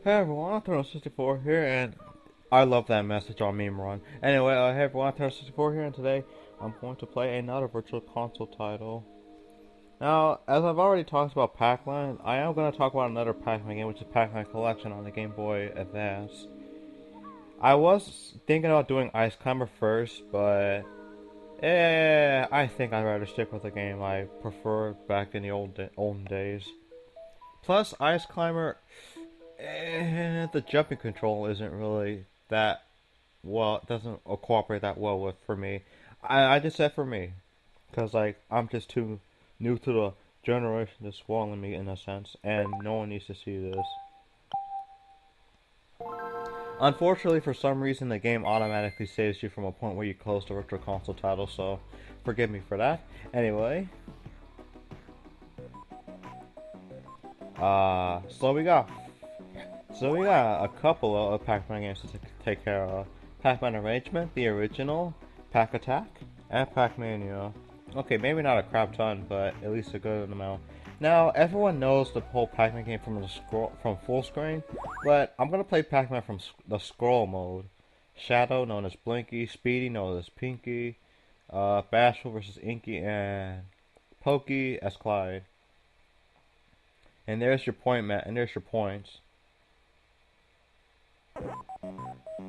Hey everyone, Anthon-64 here, and I love that message on Meme Run. Anyway, hey everyone, Anthon-64 here, and today I'm going to play another Virtual Console title. Now, as I've already talked about Pac-Man, I am going to talk about another Pac-Man game, which is Pac-Man Collection on the Game Boy Advance. I was thinking about doing Ice Climber first, but I think I'd rather stick with the game I prefer back in the olden days. Plus, Ice Climber, the jumping control isn't really that well. It doesn't cooperate that well with for me. I just said for me, because like I'm just too new to the generation that's swallowing me in a sense, and no one needs to see this. Unfortunately, for some reason, the game automatically saves you from a point where you close the Virtual Console title, so forgive me for that. Anyway, so we got a couple of Pac-Man games to take care of. Pac-Man Arrangement, the original, Pac-Attack, and Pac-Mania. Okay, maybe not a crap ton, but at least a good amount. Now, everyone knows the whole Pac-Man game from full screen, but I'm gonna play Pac-Man from the scroll mode. Shadow, known as Blinky, Speedy, known as Pinky, Bashful versus Inky, and Pokey as Clyde. And there's your point, Matt, and there's your points.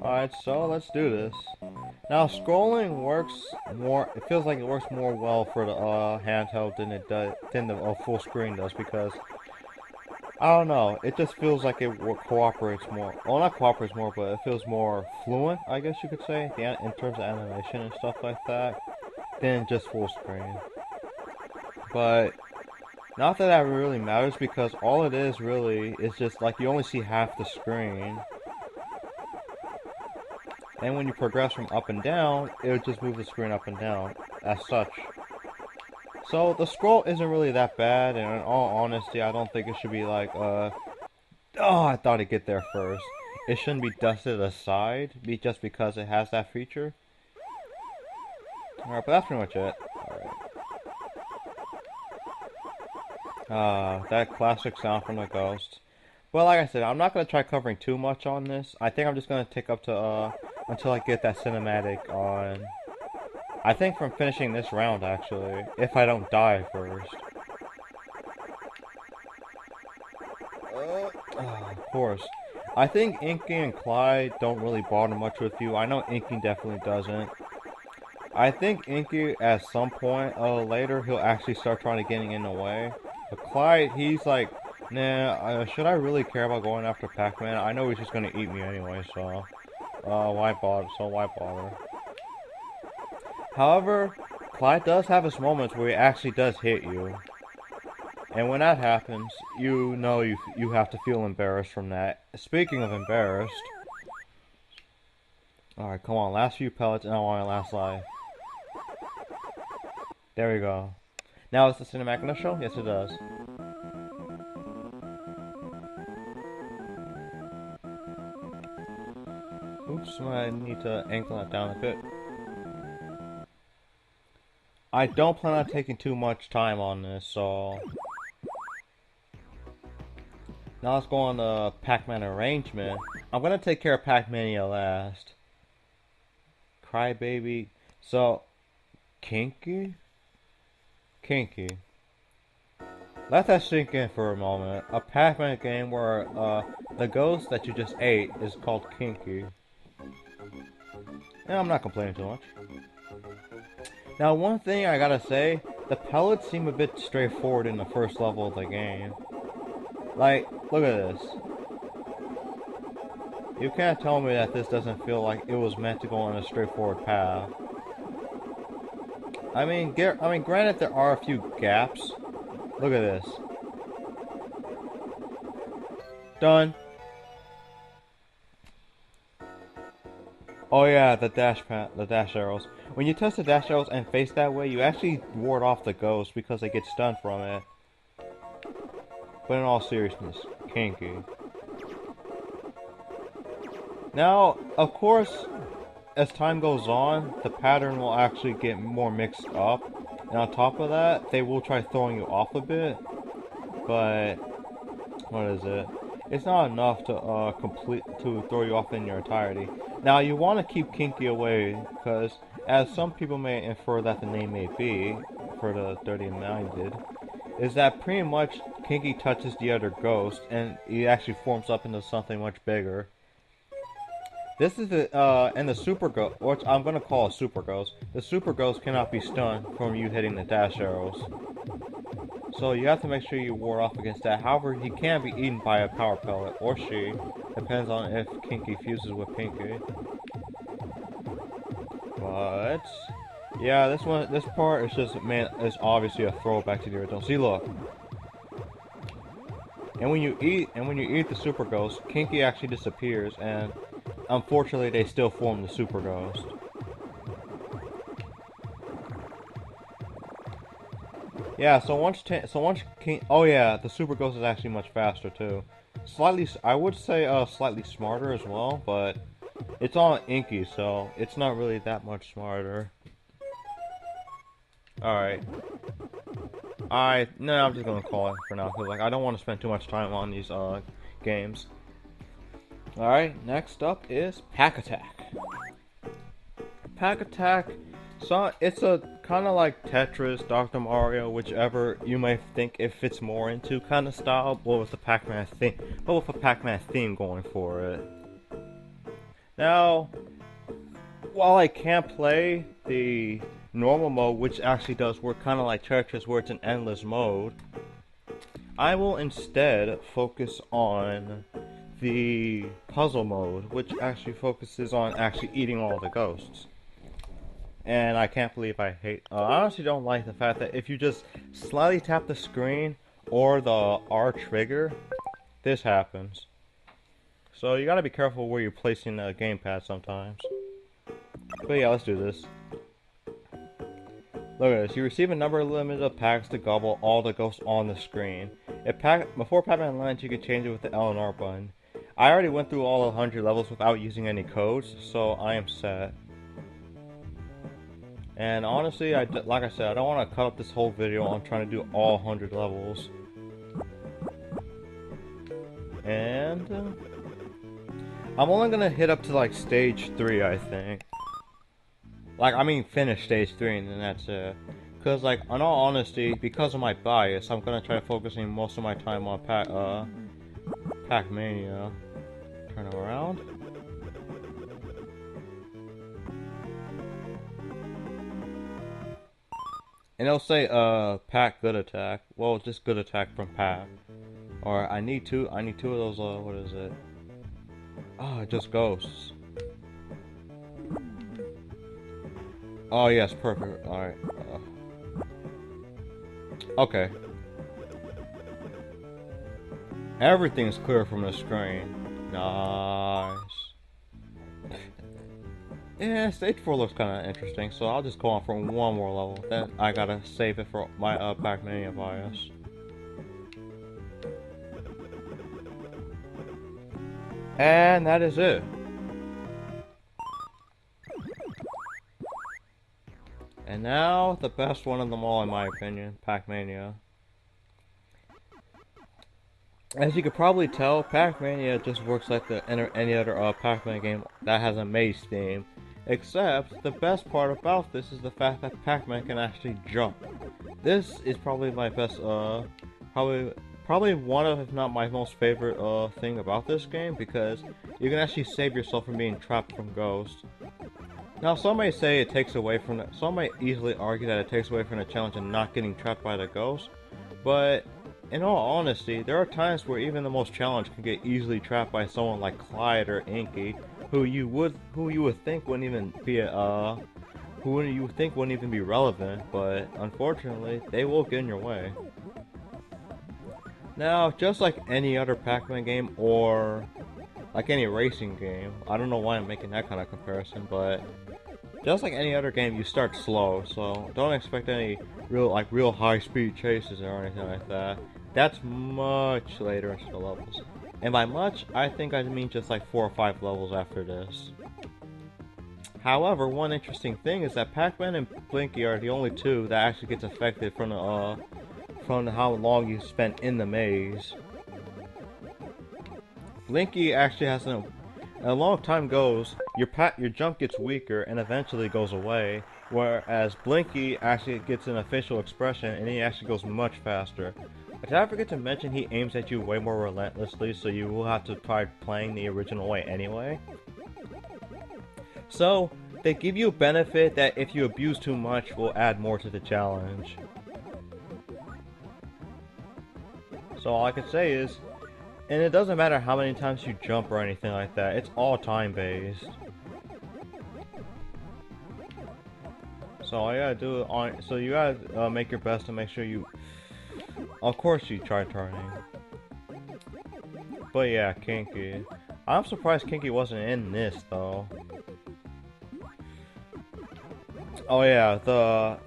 Alright, so let's do this. Now, scrolling works more, it feels like it works more well for the handheld than the full screen does, because, I don't know, it just feels like it cooperates more. Well, not cooperates more, but it feels more fluent, I guess you could say, in terms of animation and stuff like that, than just full screen. But, not that that really matters, because all it is really is just, like, you only see half the screen. And when you progress from up and down, it would just move the screen up and down, as such. So the scroll isn't really that bad, and in all honesty, I don't think it should be like, oh, I thought it'd get there first. It shouldn't be dusted aside, just because it has that feature. Alright, but that's pretty much it. Alright. That classic sound from the ghost. Well, like I said, I'm not going to try covering too much on this. I think I'm just going to take up to, until I get that cinematic on. I think from finishing this round, actually, if I don't die first. Of course. I think Inky and Clyde don't really bother much with you. I know Inky definitely doesn't. I think Inky, at some point later, he'll actually start trying to getting in the way. But Clyde, he's like, nah, should I really care about going after Pac-Man? I know he's just gonna eat me anyway, so why bother? So why bother? However, Clyde does have his moments where he actually does hit you. And when that happens, you know you have to feel embarrassed from that. Speaking of embarrassed, alright, come on, last few pellets and I want my last life. There we go. Now is the cinematic gonna show? Yes, it does. Oops, I need to angle that down a bit. I don't plan on taking too much time on this, so... Now let's go on the Pac-Man Arrangement. I'm gonna take care of Pac-Mania last. Crybaby. So, Kinky? Kinky. Let that sink in for a moment. A Pac-Man game where the ghost that you just ate is called Kinky. And I'm not complaining too much. Now, one thing I gotta say, the pellets seem a bit straightforward in the first level of the game. Like, look at this. You can't tell me that this doesn't feel like it was meant to go on a straightforward path. I mean, granted there are a few gaps. Look at this. Done. Oh yeah, the dash arrows. When you touch the dash arrows and face that way, you actually ward off the ghost because they get stunned from it. But in all seriousness, Kinky. Now, of course, as time goes on, the pattern will actually get more mixed up. And on top of that, they will try throwing you off a bit. But, what is it? it's not enough to throw you off in your entirety. Now you want to keep Kinky away, because as some people may infer that the name may be, for the dirty minded, is that pretty much Kinky touches the other ghost and he actually forms up into something much bigger. This is the and the super ghost, which I'm gonna call a super ghost. The super ghost cannot be stunned from you hitting the dash arrows. So you have to make sure you ward off against that. However, he can be eaten by a power pellet, or she. Depends on if Kinky fuses with Pinky. But yeah, this part is just, man, it's obviously a throwback to the original. See, look. And when you eat the super ghost, Kinky actually disappears, and unfortunately they still form the super ghost. Yeah, oh yeah, the super ghost is actually much faster too. Slightly, I would say slightly smarter as well, but it's on Inky, so it's not really that much smarter. Alright. No, I'm just gonna call it for now, because like I don't want to spend too much time on these games. Alright, next up is Pack Attack. Pack Attack, so it's a kind of like Tetris, Dr. Mario, whichever you may think it fits more into kind of style, but with the Pac-Man theme, going for it. Now, while I can't play the normal mode, which actually does work kind of like Tetris, where it's an endless mode, I will instead focus on the puzzle mode, which actually focuses on actually eating all the ghosts. And I can't believe I honestly don't like the fact that if you just slightly tap the screen or the R trigger, this happens. So you gotta be careful where you're placing the gamepad sometimes. But yeah, let's do this. Look at this. You receive a number limit of packs to gobble all the ghosts on the screen. Before Pac-Man lands, you can change it with the L and R button. I already went through all 100 levels without using any codes, so I am set. And honestly, like I said, I don't want to cut up this whole video on trying to do all 100 levels. And I'm only gonna hit up to like stage 3, I think. Like, I mean, finish stage 3 and then that's it. Cause like, in all honesty, because of my bias, I'm gonna try focusing most of my time on Pac-Mania. Turn around. And it'll say, Pac good attack. Well, just good attack from Pac. Or I need two of those, what is it? Oh, just ghosts. Oh, yes, perfect. Alright. Okay. Everything's clear from the screen. Nice. Yeah, stage 4 looks kind of interesting, so I'll just go on for one more level. Then I gotta save it for my Pac-Mania bias. And that is it. And now, the best one of them all in my opinion, Pac-Mania. As you could probably tell, Pac-Mania just works like any other Pac-Man game that has a maze theme. Except, the best part about this is the fact that Pac-Man can actually jump. This is probably my best, probably one of, if not my most favorite thing about this game, because you can actually save yourself from being trapped from ghosts. Now, some may say it takes away from some may easily argue that it takes away from the challenge of not getting trapped by the ghost, but in all honesty, there are times where even the most challenged can get easily trapped by someone like Clyde or Inky, who you would think wouldn't even be wouldn't even be relevant, but unfortunately, they will get in your way. Now, just like any other Pac-Man game or like any racing game, I don't know why I'm making that kind of comparison, but just like any other game, you start slow, so don't expect any real high-speed chases or anything like that. That's much later into the levels. And by much, I think I mean just like 4 or 5 levels after this. However, one interesting thing is that Pac-Man and Blinky are the only two that actually gets affected from how long you spent in the maze. Blinky actually has a long time goes, your jump gets weaker and eventually goes away, whereas Blinky actually gets an official expression and he actually goes much faster. Did I forget to mention he aims at you way more relentlessly, so you will have to try playing the original way anyway? So, they give you a benefit that if you abuse too much will add more to the challenge. So all I can say is, and it doesn't matter how many times you jump or anything like that, it's all time based. So all you gotta do so you gotta make your best to make sure you, of course you try turning. But yeah, Kinky. I'm surprised Kinky wasn't in this though. Oh yeah, the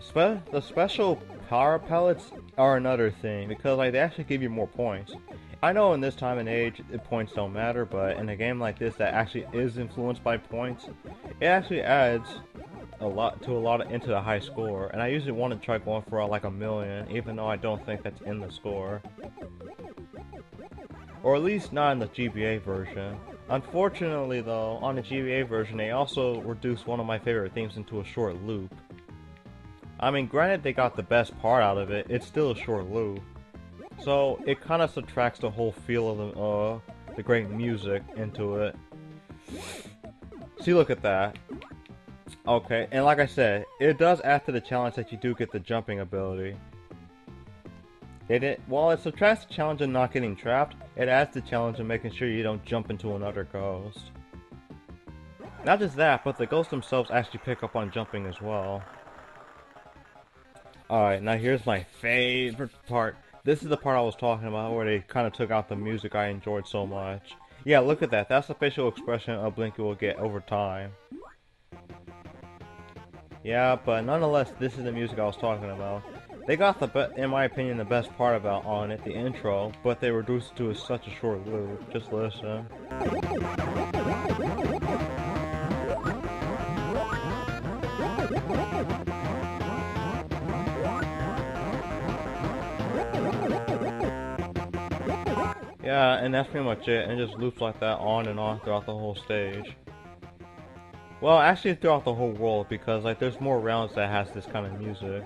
special power pellets are another thing, because like they actually give you more points. I know in this time and age, points don't matter, but in a game like this that actually is influenced by points, it actually adds into the high score. And I usually want to try going for like 1,000,000, even though I don't think that's in the score, or at least not in the GBA version. Unfortunately though, on the GBA version, they also reduced one of my favorite themes into a short loop. I mean, granted they got the best part out of it, it's still a short loop. So it kind of subtracts the whole feel of the great music into it. See, look at that. Okay, and like I said, it does add to the challenge that you do get the jumping ability. While it subtracts the challenge of not getting trapped, it adds the challenge of making sure you don't jump into another ghost. Not just that, but the ghosts themselves actually pick up on jumping as well. Alright, now here's my favorite part. This is the part I was talking about where they kind of took out the music I enjoyed so much. Yeah, look at that. That's the facial expression a Blinky will get over time. Yeah, but nonetheless, this is the music I was talking about. They got in my opinion, the best part about on it, the intro, but they reduced it to such a short loop. Just listen. Yeah, and that's pretty much it, and it just loops like that on and on throughout the whole stage. Well, actually throughout the whole world, because like there's more rounds that has this kind of music.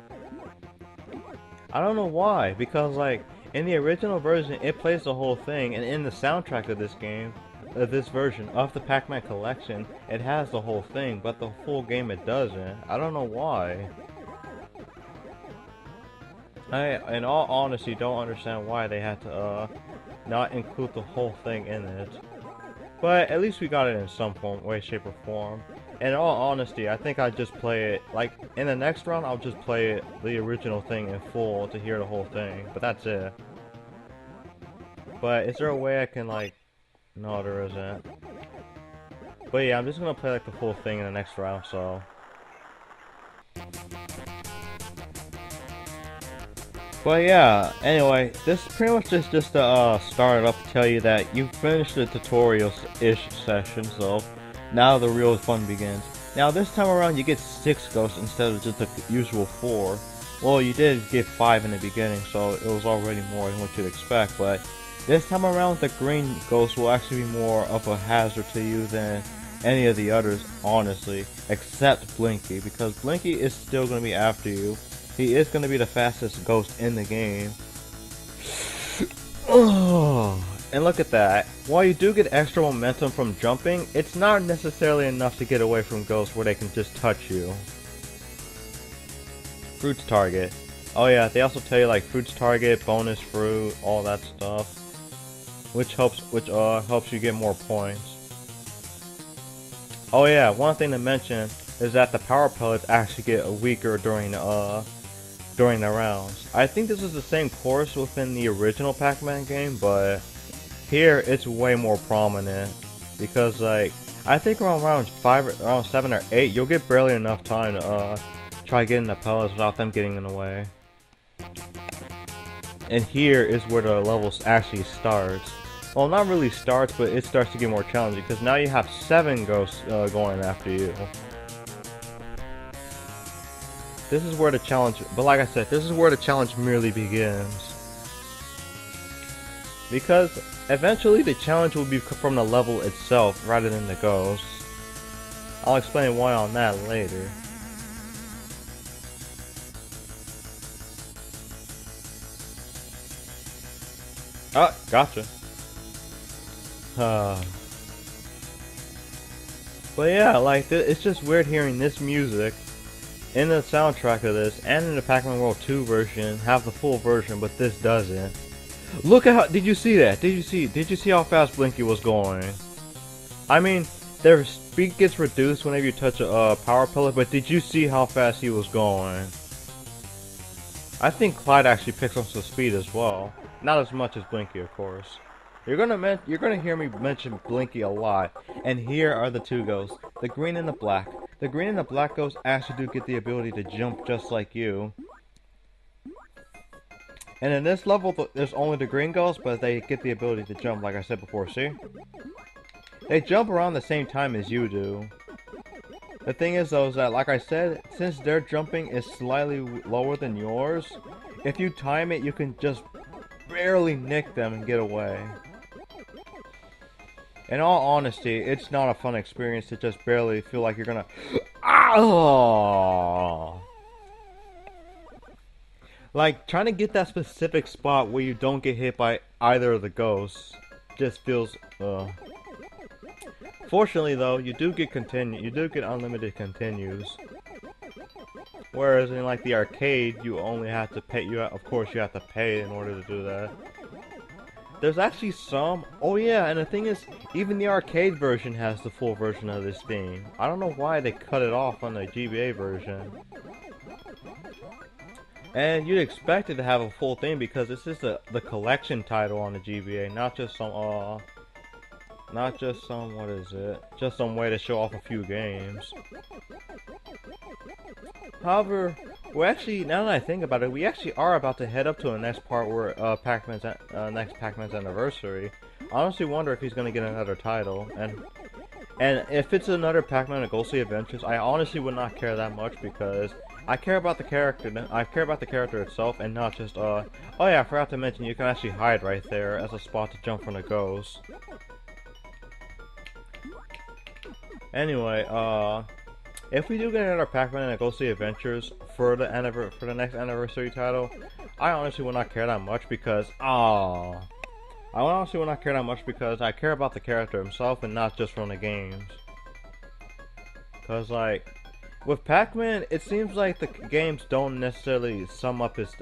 I don't know why, because like in the original version it plays the whole thing, and in the soundtrack of this game, this version of the Pac-Man Collection, it has the whole thing, but the full game it doesn't. I don't know why. I, in all honesty, don't understand why they had to not include the whole thing in it. But at least we got it in some way, shape, or form. And in all honesty, I think I'd just play it, like, in the next round, I'll just play the original thing in full to hear the whole thing. But that's it. But is there a way I can, like... No, there isn't. But yeah, I'm just gonna play, like, the full thing in the next round, so... But yeah, anyway, this pretty much is just to start it up to tell you that you finished the tutorial-ish session, so now the real fun begins. Now this time around you get 6 ghosts instead of just the usual 4. Well, you did get 5 in the beginning, so it was already more than what you'd expect, but this time around the green ghost will actually be more of a hazard to you than any of the others, honestly, except Blinky, because Blinky is still going to be after you. He is going to be the fastest ghost in the game. Oh, and look at that. While you do get extra momentum from jumping, it's not necessarily enough to get away from ghosts where they can just touch you. Fruits target. Oh yeah, they also tell you like fruits target, bonus fruit, all that stuff, which helps you get more points. Oh yeah, one thing to mention is that the power pellets actually get weaker during the rounds. I think this is the same course within the original Pac-Man game, but here it's way more prominent, because like I think around round 7 or 8 you'll get barely enough time to try getting the pellets without them getting in the way. And here is where the level actually starts. Well, not really starts, but it starts to get more challenging, because now you have 7 ghosts going after you. This is where the challenge, but like I said, this is where the challenge merely begins. Because eventually the challenge will be from the level itself rather than the ghosts. I'll explain why on that later. Ah, gotcha. But yeah, like, it's just weird hearing this music in the soundtrack of this, and in the Pac-Man World 2 version, have the full version, but this doesn't. Look at how, did you see that? Did you see how fast Blinky was going? I mean, their speed gets reduced whenever you touch a power pellet, but did you see how fast he was going? I think Clyde actually picks up some speed as well. Not as much as Blinky, of course. You're gonna hear me mention Blinky a lot, and here are the two ghosts, the green and the black. The green and the black ghosts actually do get the ability to jump just like you. And in this level, there's only the green ghosts, but they get the ability to jump, like I said before, see? They jump around the same time as you do. The thing is, though, is that, like I said, since their jumping is slightly lower than yours, if you time it, you can just barely nick them and get away. In all honesty, it's not a fun experience to just barely feel like you're gonna... Oh! Like, trying to get that specific spot where you don't get hit by either of the ghosts just feels... Fortunately, though, you do get unlimited continues. Whereas in, like, the arcade, you only have to pay... Of course, you have to pay in order to do that. There's actually some... Oh yeah, and the thing is, even the arcade version has the full version of this theme. I don't know why they cut it off on the GBA version. And you'd expect it to have a full theme because this is the collection title on the GBA, not just some, what is it? Just some way to show off a few games. However, we're actually, now that I think about it, we actually are about to head up to the next part where next Pac-Man's anniversary. I honestly wonder if he's gonna get another title, and if it's another Pac-Man and Ghostly Adventures, I honestly would not care that much because I care about the character. I care about the character itself, and not just oh yeah, I forgot to mention you can actually hide right there as a spot to jump from the ghost. Anyway, if we do get another Pac-Man and Ghostly Adventures for the next anniversary title, I honestly would not care that much because I honestly would not care that much because I care about the character himself and not just from the games. Cause like with Pac-Man, it seems like the games don't necessarily sum up his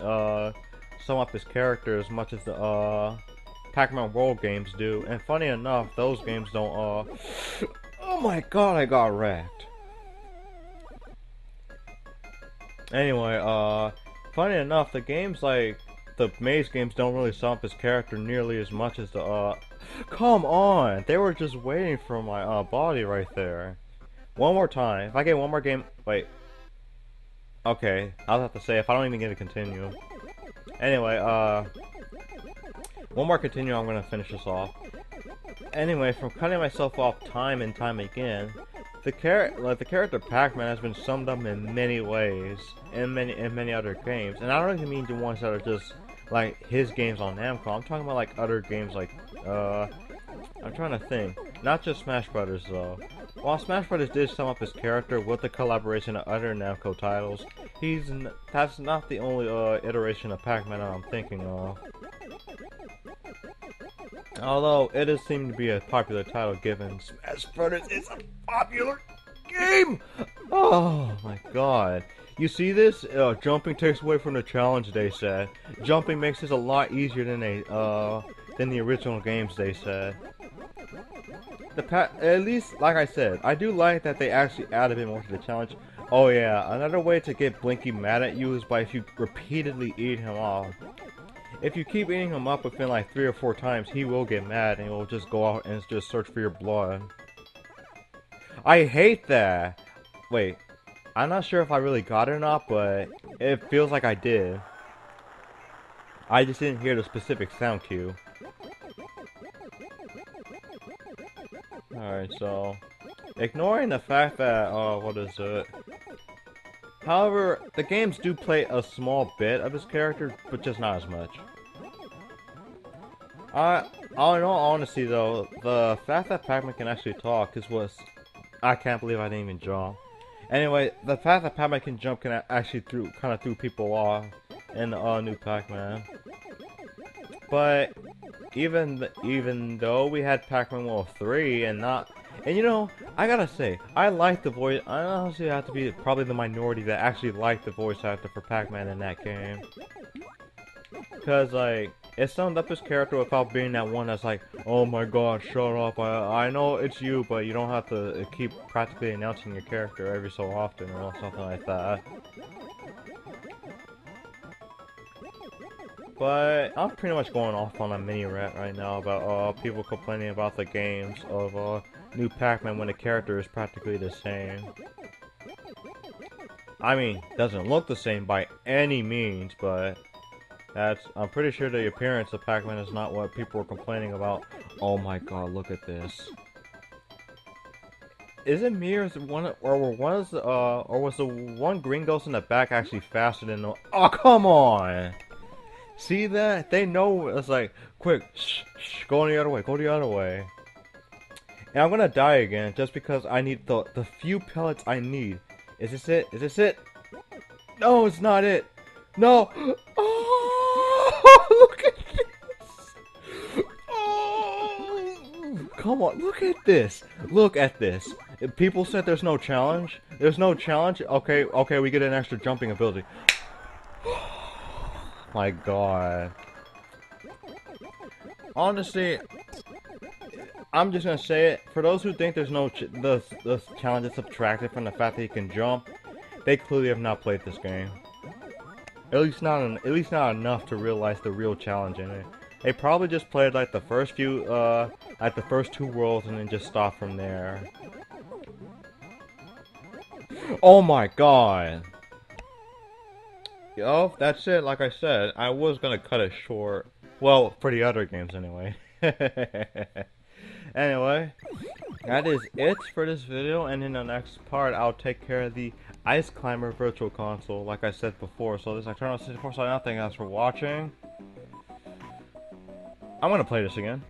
character as much as the Pac-Man World games do. And funny enough, those games don't oh my god, I got wrecked. Anyway, funny enough, the games like the Maze games don't really sum up his character nearly as much as the come on! They were just waiting for my body right there. One more time. If I get one more game, wait. Okay, I'll have to say if I don't even get to continue. Anyway, one more continue, I'm gonna finish this off. Anyway, from cutting myself off time and time again, the character Pac-Man has been summed up in many ways, in many other games, and I don't even mean the ones that are just like his games on Namco. I'm talking about like other games like I'm trying to think, not just Smash Brothers though. While Smash Brothers did sum up his character with the collaboration of other Namco titles, that's not the only iteration of Pac-Man that I'm thinking of. Although it does seem to be a popular title given Smash Brothers is a popular game! Oh my god. You see this? Jumping takes away from the challenge, they said. Jumping makes this a lot easier than the original games, they said. At least, like I said, I do like that they actually add a bit more to the challenge. Oh yeah, another way to get Blinky mad at you is by if you repeatedly eat him off. If you keep eating him up within like 3 or 4 times, he will get mad and he will just go out and just search for your blood. I hate that! Wait, I'm not sure if I really got it or not, but it feels like I did. I just didn't hear the specific sound cue. Alright, so ignoring the fact that, what is it? However, the games do play a small bit of his character, but just not as much. In all honesty though, the fact that Pac-Man can actually talk is what I can't believe I didn't even jump. Anyway, the fact that Pac-Man can jump can actually kind of threw people off in the new Pac-Man. But even though we had Pac-Man World 3 and you know, I gotta say, I like the voice. I honestly have to be probably the minority that actually liked the voice actor for Pac-Man in that game. Cause like, it summed up his character without being that one that's like, oh my god, shut up, I know it's you, but you don't have to keep practically announcing your character every so often or something like that. But I'm pretty much going off on a mini rant right now about people complaining about the games of new Pac-Man when the character is practically the same. I mean, doesn't look the same by any means, but I'm pretty sure the appearance of Pac-Man is not what people were complaining about. Oh my god, look at this. Is it me or is it or was the one green ghost in the back actually faster than the— oh, come on! See that? They know it's like, quick, shh, shh, go the other way, go the other way. And I'm gonna die again just because I need the few pellets I need. Is this it? Is this it? No, it's not it. No. Oh, look at this. Oh, come on, look at this. Look at this. If people said there's no challenge. There's no challenge. Okay, okay, we get an extra jumping ability. My god. Honestly, I'm just gonna say it. For those who think there's no the challenge is subtracted from the fact that you can jump, they clearly have not played this game. At least not enough to realize the real challenge in it. They probably just played like the first few, like the first 2 worlds and then just stopped from there. Oh my god. Yo, that's it. Like I said, I was gonna cut it short. Well, for the other games anyway. Anyway, that is it for this video, and in the next part, I'll take care of the Ice Climber Virtual Console, like I said before. So this is Actorios 64 signing out. Thank you guys for watching. I'm gonna play this again.